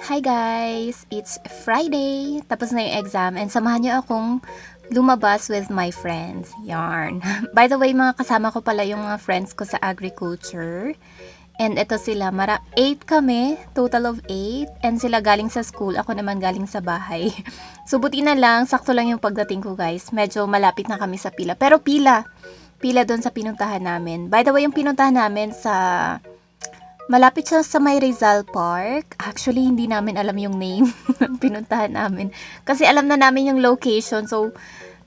Hi guys! It's Friday! Tapos na yung exam and samahan niyo akong lumabas with my friends. Yarn! By the way, mga kasama ko pala yung mga friends ko sa agriculture. And ito sila, 8 kami, total of 8. And sila galing sa school, ako naman galing sa bahay. So buti na lang, sakto lang yung pagdating ko guys. Medyo malapit na kami sa pila. Pero pila doon sa pinuntahan namin. By the way, yung pinuntahan namin malapit siya sa may Rizal Park. Actually, hindi namin alam yung name ng pinuntahan namin. Kasi alam na namin yung location. So,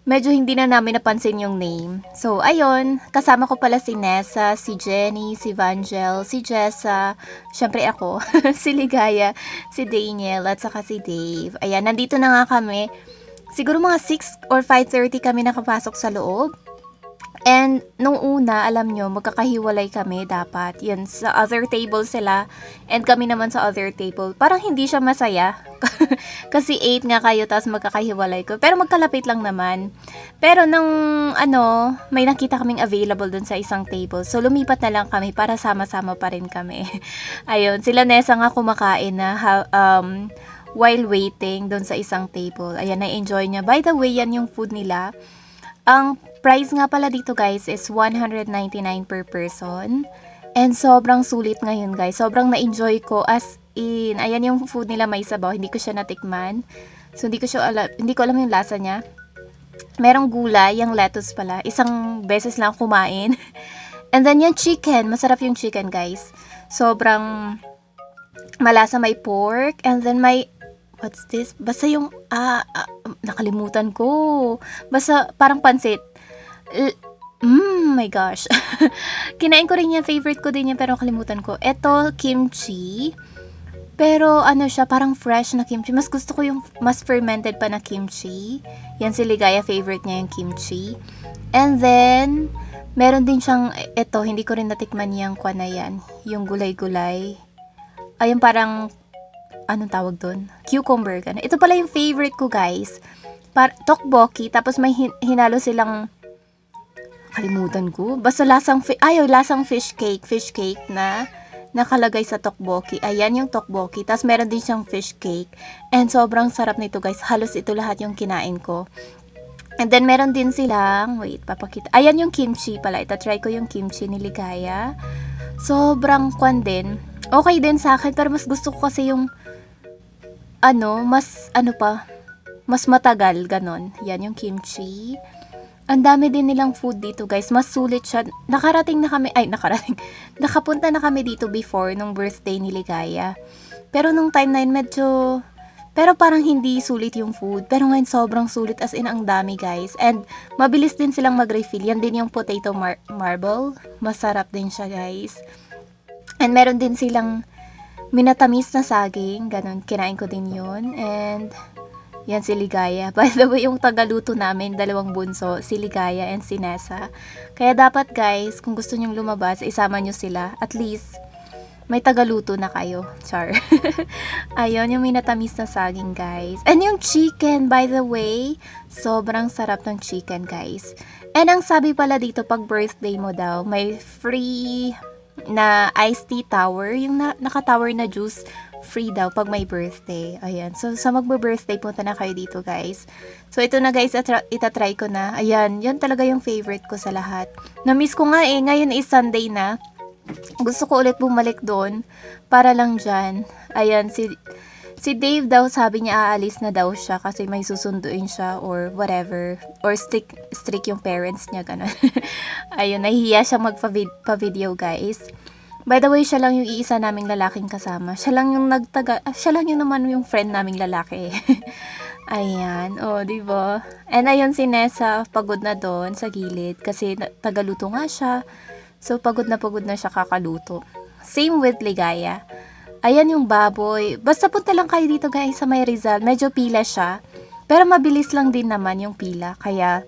medyo hindi na namin napansin yung name. So, ayun. Kasama ko pala si Nessa, si Jenny, si Vangel, si Jessa, syempre ako, si Ligaya, si Daniel, at saka si Dave. Ayan, nandito na nga kami. Siguro mga 6 or 5:30 kami nakapasok sa loob. And nung una, alam nyo, magkakahiwalay kami dapat. Yan, sa other table sila. And kami naman sa other table. Parang hindi siya masaya. Kasi 8 nga kayo, tapos magkakahiwalay ko. Pero magkalapit lang naman. Pero nung, may nakita kaming available dun sa isang table. So, lumipat na lang kami para sama-sama pa rin kami. Ayun, sila Nessa nga kumakain na while waiting dun sa isang table. Ayan, na-enjoy niya. By the way, yan yung food nila. Ang price nga pala dito guys is 199 per person. And sobrang sulit ngayon guys. Sobrang na-enjoy ko as in. Ayan yung food nila, may sabaw. Hindi ko siya natikman. So hindi ko alam yung lasa niya. Merong gulay, yung lettuce pala. Isang beses lang kumain. And then yung chicken. Masarap yung chicken guys. Sobrang malasa, may pork. And then may what's this? Basta yung, nakalimutan ko. Basta parang pansit. My gosh. Kinain ko rin yan. Favorite ko din yan pero nakalimutan ko. Ito, kimchi. Pero siya, parang fresh na kimchi. Mas gusto ko yung mas fermented pa na kimchi. Yan si Ligaya, favorite niya yung kimchi. And then, meron din siyang, ito, hindi ko rin natikman yung kwan na yan. Yung gulay-gulay. Ayun parang, anong tawag doon? Cucumber. Ganun. Ito pala yung favorite ko, guys. Tteokbokki. Tapos may hinalo silang, kalimutan ko. Basta lasang fish cake. Fish cake na nakalagay sa tteokbokki. Ayan yung tteokbokki. Tapos meron din siyang fish cake. And sobrang sarap nito, guys. Halos ito lahat yung kinain ko. And then meron din silang, wait, papakita. Ayan yung kimchi pala. Try ko yung kimchi ni Ligaya. Sobrang kwan din. Okay din sa akin. Pero mas gusto ko kasi yung mas matagal, ganon. Yan yung kimchi. Ang dami din nilang food dito, guys. Mas sulit siya. Nakapunta na kami dito before, nung birthday ni Ligaya. Pero nung time na yun, pero parang hindi sulit yung food. Pero ngayon, sobrang sulit, as in, ang dami, guys. And, mabilis din silang mag-refill. Yan din yung potato marble. Masarap din siya, guys. And, meron din silang minatamis na saging, ganun, kinain ko din yun. And, yan si Ligaya. By the way, yung tagaluto namin, dalawang bunso, si Ligaya and si Nessa. Kaya dapat guys, kung gusto nyong lumabas, isama nyo sila. At least, may tagaluto na kayo. Char. Ayun, yung minatamis na saging guys. And yung chicken, by the way, sobrang sarap ng chicken guys. And ang sabi pala dito, pag birthday mo daw, may free na iced tea tower, yung naka-tower na juice, free daw pag may birthday. Ayan. So, sa magbe-birthday, punta na kayo dito, guys. So, ito na, guys. Itatry ko na. Ayan. Yan talaga yung favorite ko sa lahat. Na-miss ko nga eh. Ngayon is Sunday na. Gusto ko ulit bumalik doon para lang dyan. Ayan. Si Dave daw, sabi niya aalis na daw siya kasi may susunduin siya or whatever. Or strict yung parents niya, gano'n. Ayun, nahihiya siya magpa-video, guys. By the way, siya lang yung iisa naming lalaking kasama. Siya lang yung naman yung friend naming lalaki. Ayan, diba? And ayun si Nessa, pagod na doon sa gilid kasi tagaluto nga siya. So, pagod na siya kakaluto. Same with Ligaya. Ayan yung baboy. Basta punta lang kayo dito guys sa may Rizal. Medyo pila siya. Pero mabilis lang din naman yung pila. Kaya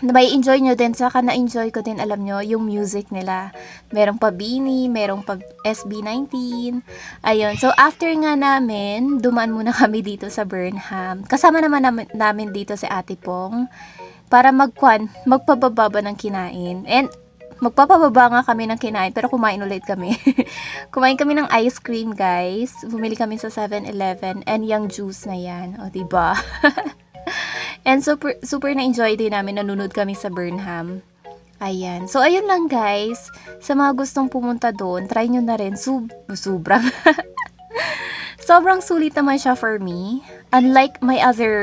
may enjoy nyo din. Saka na-enjoy ko din, alam nyo, yung music nila. Merong pa Bini, merong pa SB19. Ayun. So, after nga namin, dumaan muna kami dito sa Burnham. Kasama naman namin dito si Ate Pong para magpababa ng kinain. And magpapababa nga kami ng kinain, pero kumain ulit kami. Kumain kami ng ice cream, guys. Bumili kami sa 7-Eleven, and yung juice na yan. O, diba? And super na-enjoy din namin. Nanonood kami sa Burnham. Ayan. So, ayun lang, guys. Sa mga gustong pumunta doon, try nyo na rin. Sobrang. Sobrang sulit naman siya for me. Unlike my other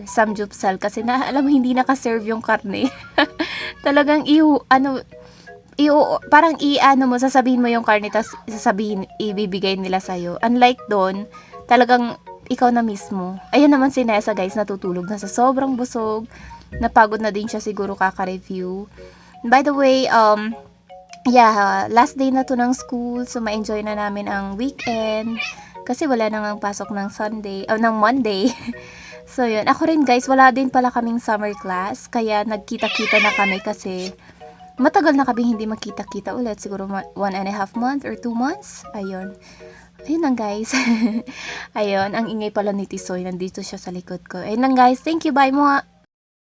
samgyupsal, kasi alam mo, hindi nakaserve yung karne. Talagang parang sasabihin mo yung karne, tapos ibibigay nila sa'yo. Unlike doon, talagang ikaw na mismo. Ayun naman si Nessa, guys, natutulog na sa sobrang busog. Napagod na din siya siguro kaka-review. By the way, last day na to ng school, so ma-enjoy na namin ang weekend. Kasi wala na ngang pasok ng ng Monday. So, yun. Ako rin, guys, wala din pala kaming summer class. Kaya nagkita-kita na kami kasi matagal na kami hindi magkita-kita ulit. Siguro 1.5 months or 2 months. Ayun. Ayun lang, guys. Ayun. Ang ingay pala ni Tisoy. Nandito siya sa likod ko. Ayun lang, guys. Thank you. Bye mo.